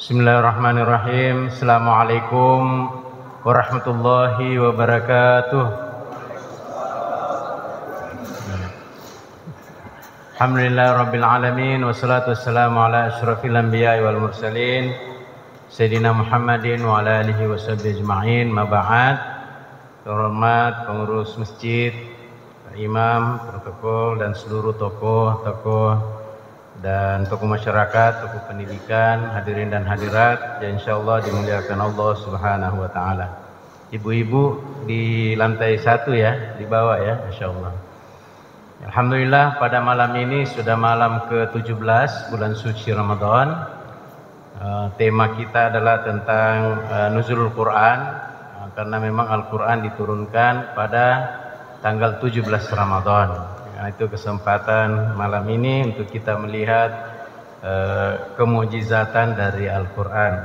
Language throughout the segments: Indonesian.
Bismillahirrahmanirrahim. Assalamualaikum warahmatullahi wabarakatuh. Alhamdulillah rabbil alamin, wassalatu wassalamu ala asyrafil anbiya'i wal mursalin Sayyidina Muhammadin wa ala alihi wa sahbihi ajma'in. Ma ba'd. Terhormat pengurus masjid, imam, protokol dan seluruh tokoh dan tokoh masyarakat, tokoh pendidikan, hadirin dan hadirat yang insyaallah dimuliakan Allah Subhanahu wa taala. Ibu-ibu di lantai 1 ya, di bawah ya, insyaallah. Alhamdulillah pada malam ini sudah malam ke-17 bulan suci Ramadan. Tema kita adalah tentang nuzulul Quran, karena memang Al-Quran diturunkan pada tanggal 17 Ramadan. Itu kesempatan malam ini untuk kita melihat kemukjizatan dari Al-Quran.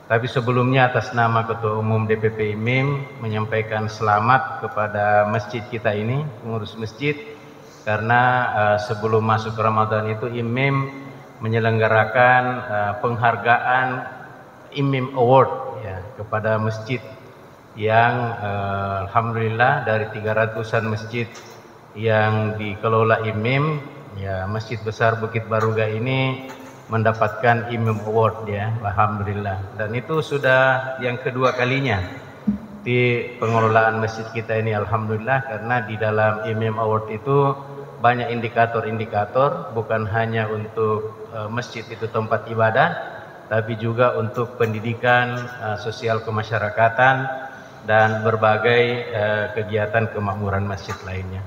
Tapi sebelumnya atas nama Ketua Umum DPP IMIM menyampaikan selamat kepada masjid kita ini, pengurus masjid, karena sebelum masuk Ramadan itu IMIM menyelenggarakan penghargaan IMIM Award ya, kepada masjid yang alhamdulillah dari 300-an masjid yang dikelola IMIM ya, Masjid Besar Bukit Baruga ini mendapatkan IMIM Award ya, alhamdulillah. Dan itu sudah yang kedua kalinya di pengelolaan masjid kita ini, alhamdulillah, karena di dalam IMIM Award itu banyak indikator-indikator, bukan hanya untuk masjid itu tempat ibadah, tapi juga untuk pendidikan, sosial kemasyarakatan dan berbagai kegiatan kemakmuran masjid lainnya.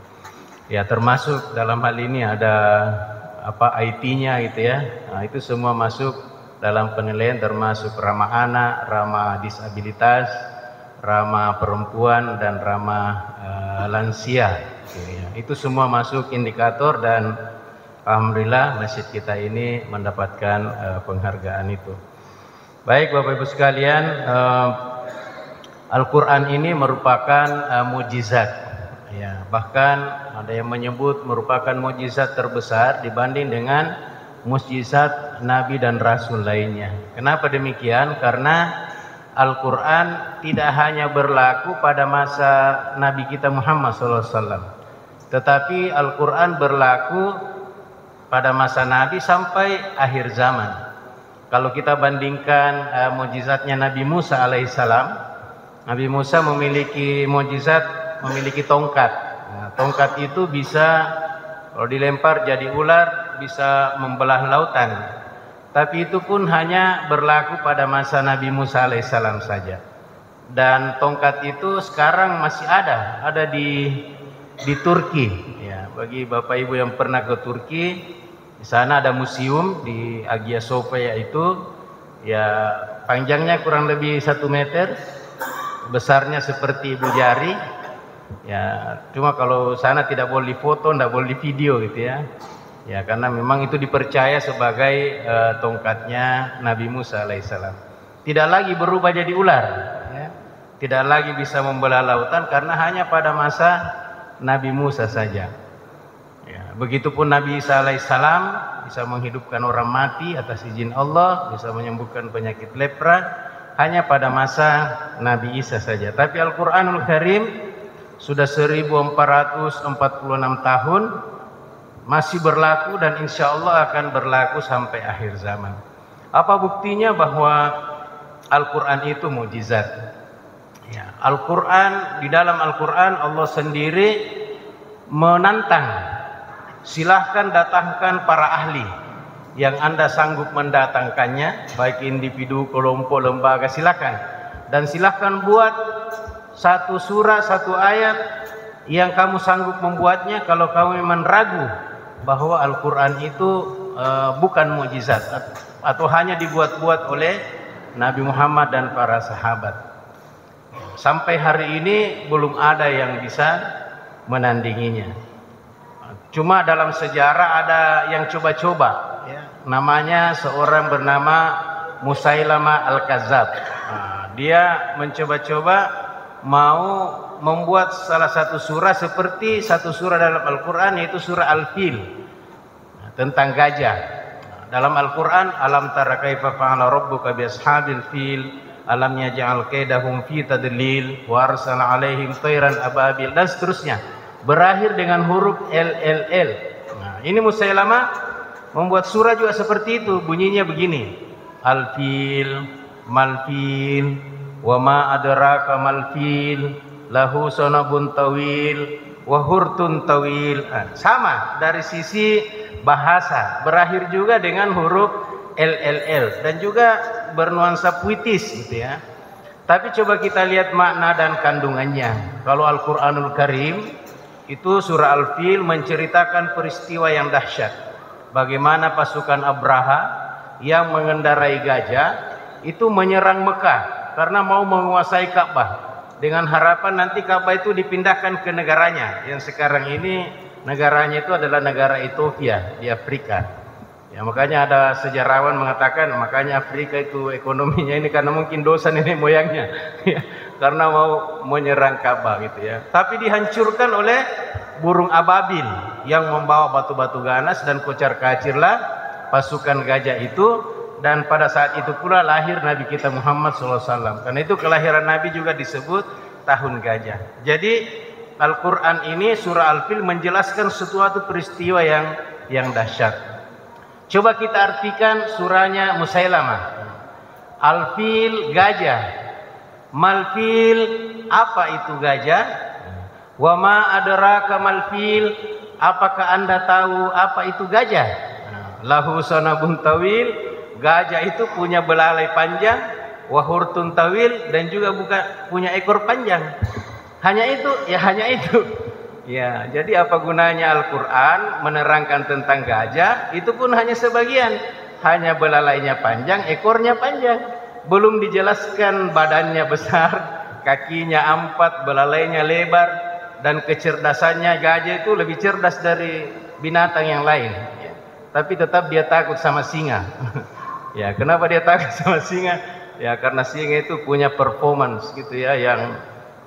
Ya, termasuk dalam hal ini ada IT-nya gitu ya. Nah, itu semua masuk dalam penilaian, termasuk ramah anak, ramah disabilitas, ramah perempuan dan ramah lansia. Ya, itu semua masuk indikator dan alhamdulillah masjid kita ini mendapatkan penghargaan itu. Baik Bapak Ibu sekalian, Al-Quran ini merupakan mukjizat. Ya, bahkan ada yang menyebut merupakan mukjizat terbesar dibanding dengan mukjizat Nabi dan Rasul lainnya. Kenapa demikian? Karena Al-Quran tidak hanya berlaku pada masa Nabi kita Muhammad SAW, tetapi Al-Quran berlaku pada masa Nabi sampai akhir zaman. Kalau kita bandingkan mukjizatnya Nabi Musa alaihissalam, Nabi Musa memiliki mukjizat, memiliki tongkat. Nah, tongkat itu bisa kalau dilempar jadi ular, bisa membelah lautan. Tapi itu pun hanya berlaku pada masa Nabi Musa alaihissalam saja. Dan tongkat itu sekarang masih ada di Turki. Ya, bagi Bapak Ibu yang pernah ke Turki, di sana ada museum di Hagia Sophia itu, ya panjangnya kurang lebih 1 meter, besarnya seperti ibu jari. Ya, cuma kalau sana tidak boleh foto, tidak boleh video gitu ya. Ya, karena memang itu dipercaya sebagai tongkatnya Nabi Musa alaihissalam. Tidak lagi berubah jadi ular, ya. Tidak lagi bisa membelah lautan karena hanya pada masa Nabi Musa saja. Ya, begitupun Nabi Isa alaihissalam bisa menghidupkan orang mati atas izin Allah, bisa menyembuhkan penyakit lepra hanya pada masa Nabi Isa saja. Tapi Al-Quranul Karim sudah 1446 tahun masih berlaku dan insya Allah akan berlaku sampai akhir zaman. Apa buktinya bahwa Al-Quran itu mukjizat? Ya, Al-Quran, di dalam Al-Quran Allah sendiri menantang, silahkan datangkan para ahli yang Anda sanggup mendatangkannya, baik individu, kelompok, lembaga, silahkan. Dan silahkan buat satu surah, satu ayat yang kamu sanggup membuatnya kalau kamu memang ragu bahwa Al-Quran itu bukan mukjizat atau hanya dibuat-buat oleh Nabi Muhammad dan para sahabat. Sampai hari ini belum ada yang bisa menandinginya. Cuma dalam sejarah ada yang coba-coba ya. Namanya seorang bernama Musailamah Al-Kadzab. Nah, dia mencoba-coba mau membuat salah satu surah seperti satu surah dalam Al-Quran, yaitu surah Al-Fil, tentang gajah. Dalam Al-Quran, alam tara kaifa fa'ala rabbuka bi ashabil fil, alam yaj'al kaidahum fi tadlil, wa arsala alaihim tayran ababil, dan seterusnya. Berakhir dengan huruf LLL. Nah, ini Musailamah membuat surah juga seperti itu, bunyinya begini. Al-fil, mal-fil, wa ma adraka mal-fil, lahu sanabun tawil, wa hurtun tawil. Sama dari sisi bahasa, berakhir juga dengan huruf LLL dan juga bernuansa puitis gitu ya. Tapi coba kita lihat makna dan kandungannya. Kalau Al-Qur'anul Karim itu surah Al-Fil menceritakan peristiwa yang dahsyat. Bagaimana pasukan Abraha yang mengendarai gajah itu menyerang Mekah karena mau menguasai Ka'bah dengan harapan nanti Ka'bah itu dipindahkan ke negaranya yang sekarang ini negaranya itu adalah negara Ethiopia di Afrika. Ya, makanya ada sejarawan mengatakan makanya Afrika itu ekonominya ini karena mungkin dosa nenek moyangnya ya, karena mau menyerang Ka'bah gitu ya. Tapi dihancurkan oleh burung ababil yang membawa batu-batu ganas dan kocar-kacirlah pasukan gajah itu. Dan pada saat itu pula lahir Nabi kita Muhammad SAW. Karena itu kelahiran Nabi juga disebut tahun gajah. Jadi Al-Quran ini surah Al-Fil menjelaskan sesuatu peristiwa yang dahsyat. Coba kita artikan surahnya Musailamah. Al-Fil gajah. Mal-Fil apa itu gajah? Wa ma adraka mal-Fil, apakah Anda tahu apa itu gajah? Lahu sanabun tawil, gajah itu punya belalai panjang, wahurtun tawil, dan juga punya ekor panjang. Hanya itu, ya hanya itu. Ya, jadi apa gunanya Al-Quran menerangkan tentang gajah? Itu pun hanya sebagian. Hanya belalainya panjang, ekornya panjang. Belum dijelaskan badannya besar, kakinya 4, belalainya lebar, dan kecerdasannya. Gajah itu lebih cerdas dari binatang yang lain. Ya. Tapi tetap dia takut sama singa. Ya, kenapa dia takut sama singa? Ya, karena singa itu punya performance gitu ya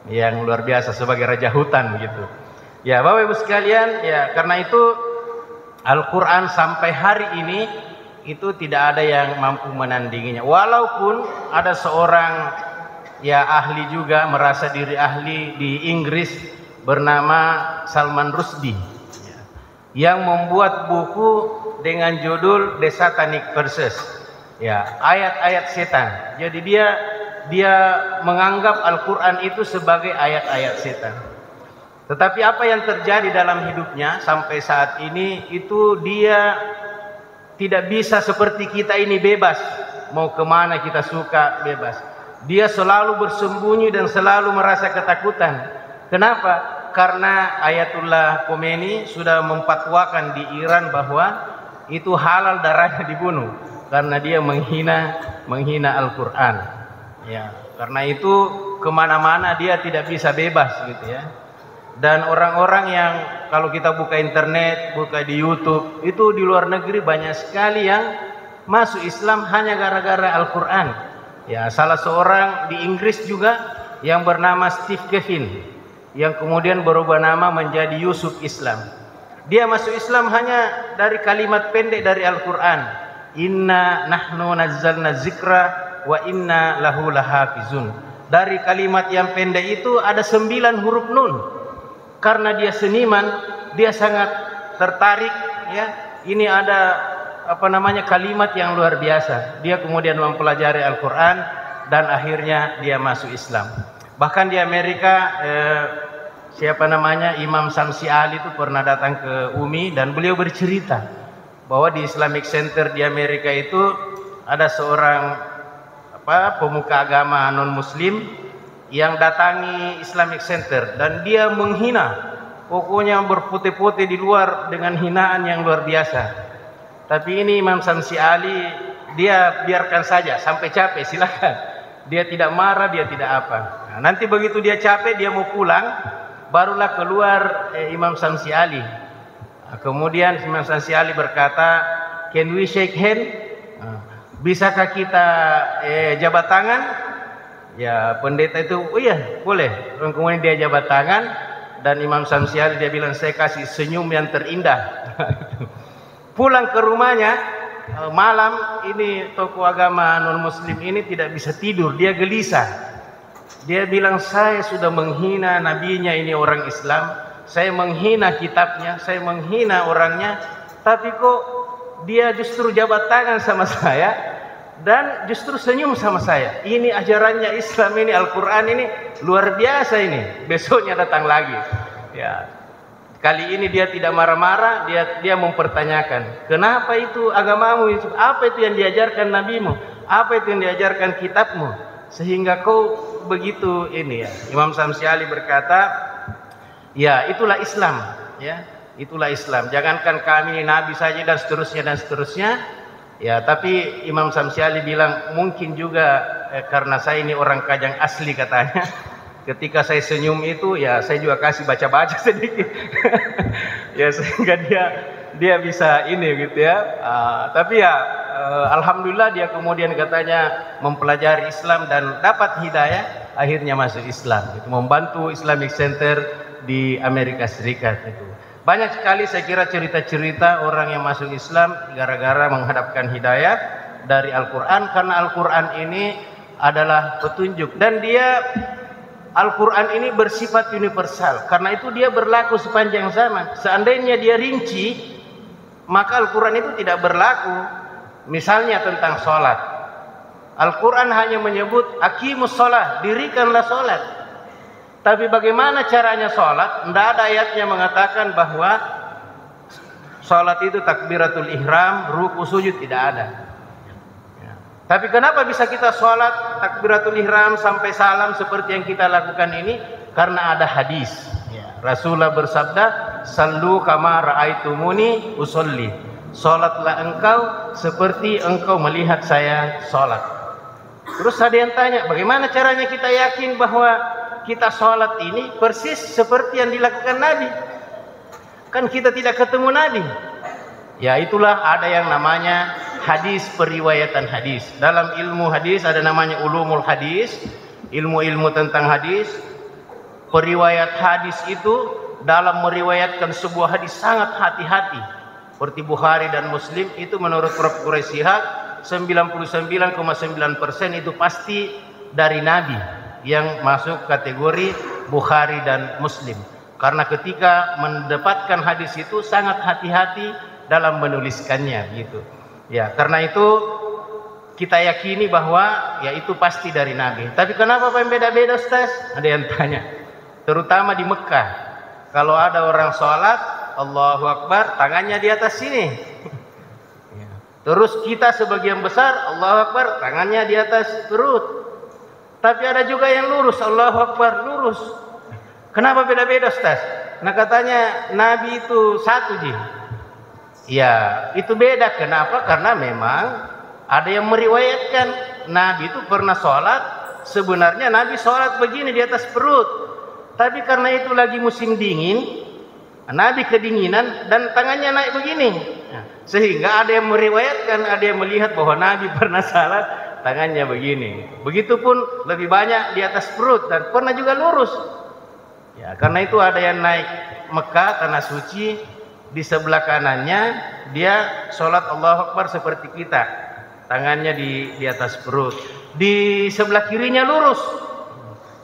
yang luar biasa sebagai raja hutan gitu. Ya, Bapak Ibu sekalian, ya karena itu Al-Qur'an sampai hari ini itu tidak ada yang mampu menandinginya. Walaupun ada seorang ya ahli juga merasa diri ahli di Inggris bernama Salman Rushdie ya, yang membuat buku dengan judul The Satanic Verses. Ya, ayat-ayat setan. Jadi dia menganggap Al-Quran itu sebagai ayat-ayat setan. Tetapi apa yang terjadi dalam hidupnya sampai saat ini itu dia tidak bisa seperti kita ini bebas. Mau kemana kita suka bebas. Dia selalu bersembunyi dan selalu merasa ketakutan. Kenapa? Karena Ayatullah Khomeini sudah memfatwakan di Iran bahwa itu halal darahnya dibunuh. Karena dia menghina Al-Quran ya, karena itu kemana-mana dia tidak bisa bebas gitu ya. Dan orang-orang yang kalau kita buka internet, buka di YouTube, itu di luar negeri banyak sekali yang masuk Islam hanya gara-gara Al-Quran ya. Salah seorang di Inggris juga yang bernama Steve Kevin yang kemudian berubah nama menjadi Yusuf Islam. Dia masuk Islam hanya dari kalimat pendek dari Al-Quran. Inna nahnu nazzalna zikra wa inna lahu lahafizun. Dari kalimat yang pendek itu ada 9 huruf nun. Karena dia seniman, dia sangat tertarik ya. Ini ada kalimat yang luar biasa. Dia kemudian mempelajari Al-Quran dan akhirnya dia masuk Islam. Bahkan di Amerika Imam Samsi Ali itu pernah datang ke UMI dan beliau bercerita bahwa di Islamic Center di Amerika itu ada seorang pemuka agama non muslim yang datangi Islamic Center dan dia menghina, pokoknya berputih-putih di luar dengan hinaan yang luar biasa. Tapi ini Imam Samsi Ali dia biarkan saja sampai capek, silakan. Dia tidak marah, dia tidak apa. Nah, nanti begitu dia capek, dia mau pulang, barulah keluar Imam Samsi Ali. Kemudian Imam Samsi Ali berkata, "Can we shake hand?" Bisakah kita jabat tangan? Ya, pendeta itu, "Oh iya, boleh." Kemudian dia jabat tangan dan Imam Samsi Ali dia bilang, "Saya kasih senyum yang terindah." Pulang ke rumahnya, malam ini tokoh agama non-muslim ini tidak bisa tidur, dia gelisah. Dia bilang, saya sudah menghina nabinya ini orang Islam, saya menghina kitabnya, saya menghina orangnya, tapi kok dia justru jabat tangan sama saya dan justru senyum sama saya. Ini ajarannya Islam, ini Al-Quran, ini luar biasa ini. Besoknya datang lagi. Ya, kali ini dia tidak marah-marah, dia mempertanyakan, kenapa itu agamamu itu? Apa itu yang diajarkan nabimu? Apa itu yang diajarkan kitabmu? Sehingga kau begitu ini ya. Imam Syamsi Ali berkata, ya itulah Islam, ya itulah Islam. Jangankan kami nabi saja dan seterusnya dan seterusnya. Ya, tapi Imam Syamsi Ali bilang mungkin juga karena saya ini orang Kajang asli katanya. Ketika saya senyum itu, ya saya juga kasih baca-baca sedikit. Ya sehingga dia bisa ini gitu ya. Tapi ya alhamdulillah dia kemudian katanya mempelajari Islam dan dapat hidayah, akhirnya masuk Islam. Itu membantu Islamic Center di Amerika Serikat itu. Banyak sekali saya kira cerita-cerita orang yang masuk Islam gara-gara menghadapkan hidayah dari Al-Quran, karena Al-Quran ini adalah petunjuk dan Al-Quran ini bersifat universal, karena itu dia berlaku sepanjang zaman. Seandainya dia rinci, maka Al-Quran itu tidak berlaku. Misalnya tentang sholat, Al-Quran hanya menyebut aqimus sholat, dirikanlah sholat. Tapi bagaimana caranya sholat? Tidak ada ayatnya mengatakan bahwa sholat itu takbiratul ihram, ruku, sujud, tidak ada. Tapi kenapa bisa kita sholat takbiratul ihram sampai salam seperti yang kita lakukan ini? Karena ada hadis. Rasulullah bersabda, sallu kama ra'aitumuni usolli. Sholatlah engkau seperti engkau melihat saya sholat. Terus ada yang tanya, bagaimana caranya kita yakin bahwa kita sholat ini persis seperti yang dilakukan Nabi? Kan kita tidak ketemu Nabi. Ya itulah ada yang namanya hadis, periwayatan hadis. Dalam ilmu hadis ada namanya ulumul hadis, ilmu-ilmu tentang hadis. Periwayat hadis itu dalam meriwayatkan sebuah hadis sangat hati-hati. Seperti Bukhari dan Muslim itu menurut Prof. Quraisy Shihab 99,9% itu pasti dari Nabi yang masuk kategori Bukhari dan Muslim. Karena ketika mendapatkan hadis itu sangat hati-hati dalam menuliskannya gitu. Ya, karena itu kita yakini bahwa ya itu pasti dari Nabi. Tapi kenapa beda-beda Ustaz? Ada yang tanya. Terutama di Mekah. Kalau ada orang sholat, Allahu Akbar, tangannya di atas sini. Terus kita sebagian besar, Allahu Akbar, tangannya di atas perut. Tapi ada juga yang lurus, Allahu Akbar, lurus. Kenapa beda-beda Ustaz? Nah katanya Nabi itu satu ji. Ya itu beda, kenapa? Karena memang ada yang meriwayatkan Nabi itu pernah sholat, sebenarnya Nabi sholat begini di atas perut. Tapi karena itu lagi musim dingin, Nabi kedinginan dan tangannya naik begini. Sehingga ada yang meriwayatkan, ada yang melihat bahwa Nabi pernah sholat tangannya begini. Begitupun lebih banyak di atas perut dan pernah juga lurus. Ya, karena itu ada yang naik Mekah tanah suci, di sebelah kanannya dia sholat Allahu Akbar seperti kita, tangannya di atas perut. Di sebelah kirinya lurus.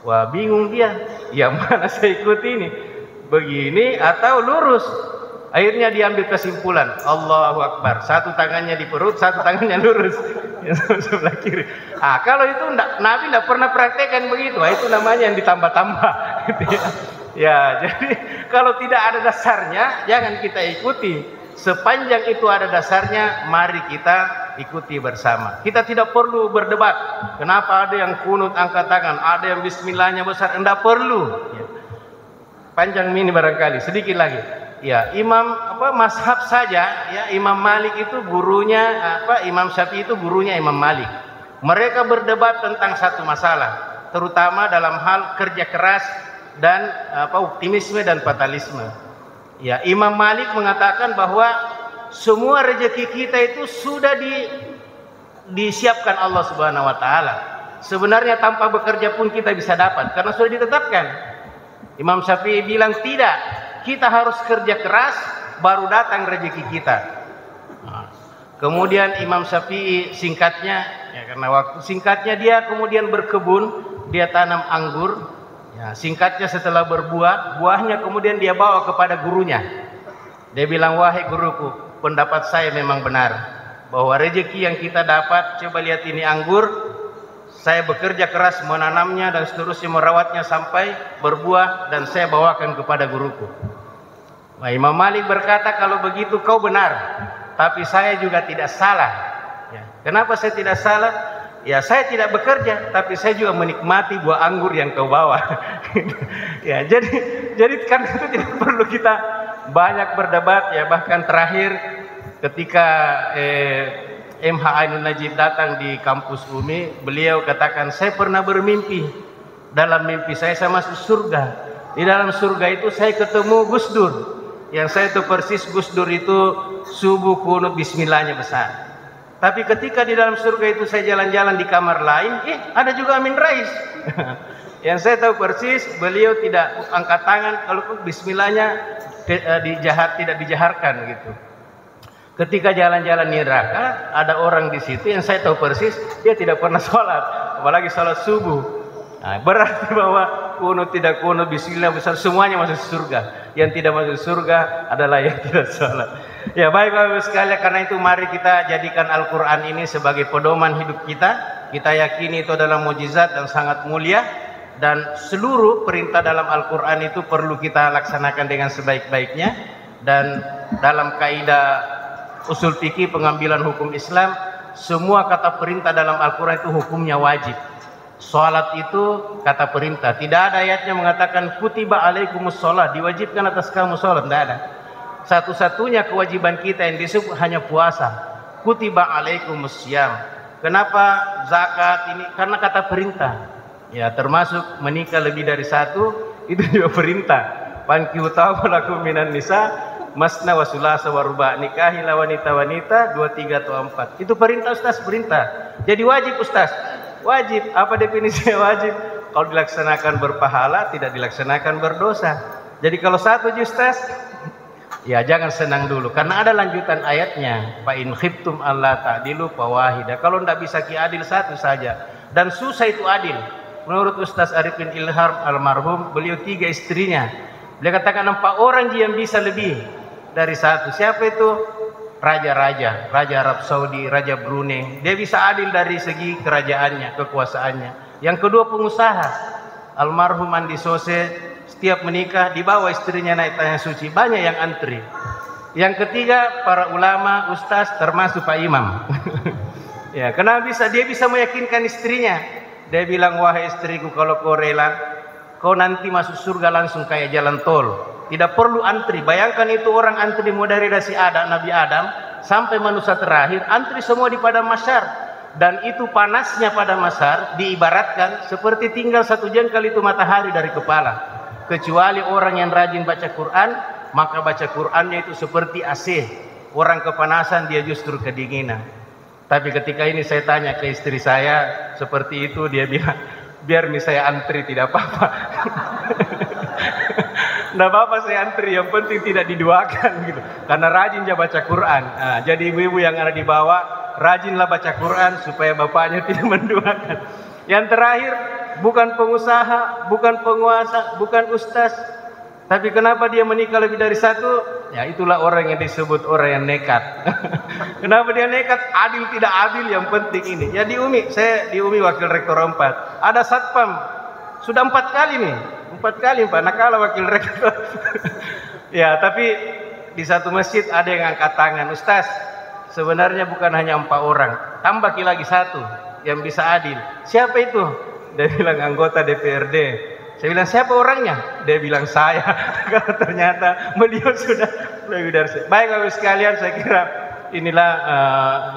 Wah bingung dia, yang mana saya ikut ini, begini atau lurus? Akhirnya diambil kesimpulan, Allahu Akbar, satu tangannya di perut, satu tangannya lurus sebelah kiri. Kalau itu Nabi tidak pernah praktekkan begitu, itu namanya yang ditambah-tambah gitu ya. Ya, jadi kalau tidak ada dasarnya jangan kita ikuti. Sepanjang itu ada dasarnya, mari kita ikuti bersama. Kita tidak perlu berdebat. Kenapa ada yang kunut angkat tangan, ada yang bismillahnya besar, enggak perlu. Ya. Panjang ini barangkali, sedikit lagi. Ya, mazhab saja ya, Imam Malik itu gurunya Imam Syafi'i itu gurunya Imam Malik. Mereka berdebat tentang satu masalah, terutama dalam hal kerja keras dan optimisme dan fatalisme. Ya, Imam Malik mengatakan bahwa semua rezeki kita itu sudah disiapkan Allah Subhanahu wa taala. Sebenarnya tanpa bekerja pun kita bisa dapat karena sudah ditetapkan. Imam Syafi'i bilang tidak. Kita harus kerja keras baru datang rezeki kita. Kemudian Imam Syafi'i singkatnya, ya karena waktu singkatnya dia kemudian berkebun, dia tanam anggur. Ya, singkatnya setelah berbuah, buahnya kemudian dia bawa kepada gurunya. Dia bilang, wahai guruku, pendapat saya memang benar bahwa rezeki yang kita dapat, coba lihat ini anggur, saya bekerja keras menanamnya dan seterusnya merawatnya sampai berbuah dan saya bawakan kepada guruku. Nah, Imam Malik berkata, kalau begitu kau benar, tapi saya juga tidak salah. Ya, kenapa saya tidak salah? Ya, saya tidak bekerja, tapi saya juga menikmati buah anggur yang kau bawa. Ya, jadi karena itu tidak perlu kita banyak berdebat. Ya, bahkan terakhir ketika MH Ainun Najib datang di kampus UMI, beliau katakan, saya pernah bermimpi. Dalam mimpi saya masuk surga. Di dalam surga itu saya ketemu Gus Dur. Yang saya tahu persis Gus Dur itu subuh kunut bismillahnya besar. Tapi ketika di dalam surga itu saya jalan-jalan di kamar lain, ada juga Amin Rais. Yang saya tahu persis beliau tidak angkat tangan kalau bismillahnya tidak dijaharkan gitu. Ketika jalan-jalan neraka, ada orang di situ yang saya tahu persis dia tidak pernah sholat, apalagi sholat subuh. Nah, berarti bahwa kunut tidak kunut bismillah besar semuanya masuk surga. Yang tidak masuk surga adalah yang tidak sholat. Ya baik Bapak sekalian, karena itu mari kita jadikan Al-Quran ini sebagai pedoman hidup kita. Kita yakini itu adalah mukjizat dan sangat mulia, dan seluruh perintah dalam Al-Quran itu perlu kita laksanakan dengan sebaik-baiknya. Dan dalam kaidah usul fikih pengambilan hukum Islam, semua kata perintah dalam Al-Quran itu hukumnya wajib. Salat itu kata perintah, tidak ada ayatnya mengatakan kutiba alaikumus sholat, diwajibkan atas kamu sholat, tidak ada. Satu-satunya kewajiban kita yang disebut hanya puasa. Kutiba alaikumus syiyam. Kenapa zakat ini? Karena kata perintah. Ya, termasuk menikah lebih dari satu, itu juga perintah. Fankihu tawalakum minan nisa masna wa sulasa wa ruba', nikahilah wanita-wanita 2, 3 atau 4. Itu perintah Ustaz, perintah. Jadi wajib Ustaz. Wajib. Apa definisinya wajib? Kalau dilaksanakan berpahala, tidak dilaksanakan berdosa. Jadi kalau satu Ustaz, ya jangan senang dulu, karena ada lanjutan ayatnya. Fa in khiftum alla ta'dilu fawahidah. Kalau tidak bisa adil satu saja, dan susah itu adil. Menurut Ustaz Arifin Ilham almarhum, beliau 3 istrinya. Beliau katakan 4 orang yang bisa lebih dari satu. Siapa itu? Raja-raja, Raja Arab Saudi, Raja Brunei. Dia bisa adil dari segi kerajaannya, kekuasaannya. Yang kedua pengusaha. Almarhum Andi Sose setiap menikah dibawa istrinya naik tanah suci, banyak yang antri. Yang ketiga para ulama, ustaz, termasuk Pak Imam. Ya, kenapa dia bisa meyakinkan istrinya. Dia bilang, wahai istriku, kalau kau rela, kau nanti masuk surga langsung kayak jalan tol, tidak perlu antri. Bayangkan itu orang antri mulai dari Nabi Adam sampai manusia terakhir, antri semua di padang mahsyar. Dan itu panasnya padang mahsyar diibaratkan seperti tinggal 1 jengkal itu matahari dari kepala. Kecuali orang yang rajin baca Quran, maka baca Qurannya itu seperti AC. Orang kepanasan, dia justru kedinginan. Tapi ketika ini saya tanya ke istri saya seperti itu, dia bilang, biar nih saya antri tidak apa-apa. Tidak apa-apa saya antri, yang penting tidak diduakan gitu. Karena rajin dia baca Quran. Nah, jadi ibu-ibu yang ada di bawah, rajinlah baca Quran supaya bapaknya tidak menduakan. Yang terakhir, bukan pengusaha, bukan penguasa, bukan ustaz. Tapi kenapa dia menikah lebih dari satu? Ya itulah orang yang disebut orang yang nekat. Kenapa dia nekat? Adil tidak adil, yang penting ini. Ya di UMI, saya di UMI wakil rektor 4. Ada satpam, sudah 4 kali nih. 4 kali Pak, nakala wakil rektor. Ya tapi di satu masjid ada yang angkat tangan, Ustaz, sebenarnya bukan hanya 4 orang, tambah lagi 1 yang bisa adil. Siapa itu? Dia bilang anggota DPRD. Saya bilang siapa orangnya? Dia bilang saya. Karena ternyata beliau sudah lebih dari saya. Baik Bapak sekalian, saya kira inilah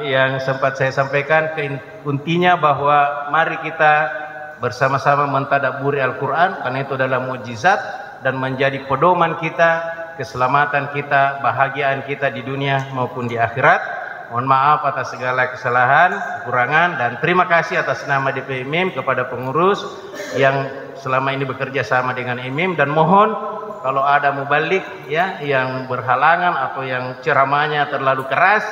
yang sempat saya sampaikan. Intinya bahwa mari kita bersama-sama mentadabburi Al-Quran, karena itu adalah mukjizat dan menjadi pedoman kita, keselamatan kita, bahagiaan kita di dunia maupun di akhirat. Mohon maaf atas segala kesalahan, kekurangan, dan terima kasih atas nama DP IMIM kepada pengurus yang selama ini bekerja sama dengan IMIM, dan mohon kalau ada mubalik ya yang berhalangan atau yang ceramahnya terlalu keras,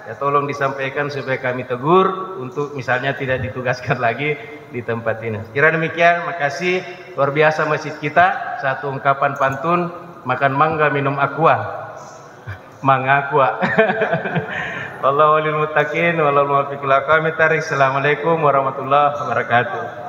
ya tolong disampaikan supaya kami tegur untuk misalnya tidak ditugaskan lagi di tempat ini. Kira demikian, makasih luar biasa masjid kita. Satu ungkapan pantun, makan mangga minum aqua. Mangakwa. Wallahu walil muttaqin wallahu muwaffiq ila aqwamit thariq. Assalamualaikum warahmatullahi wabarakatuh.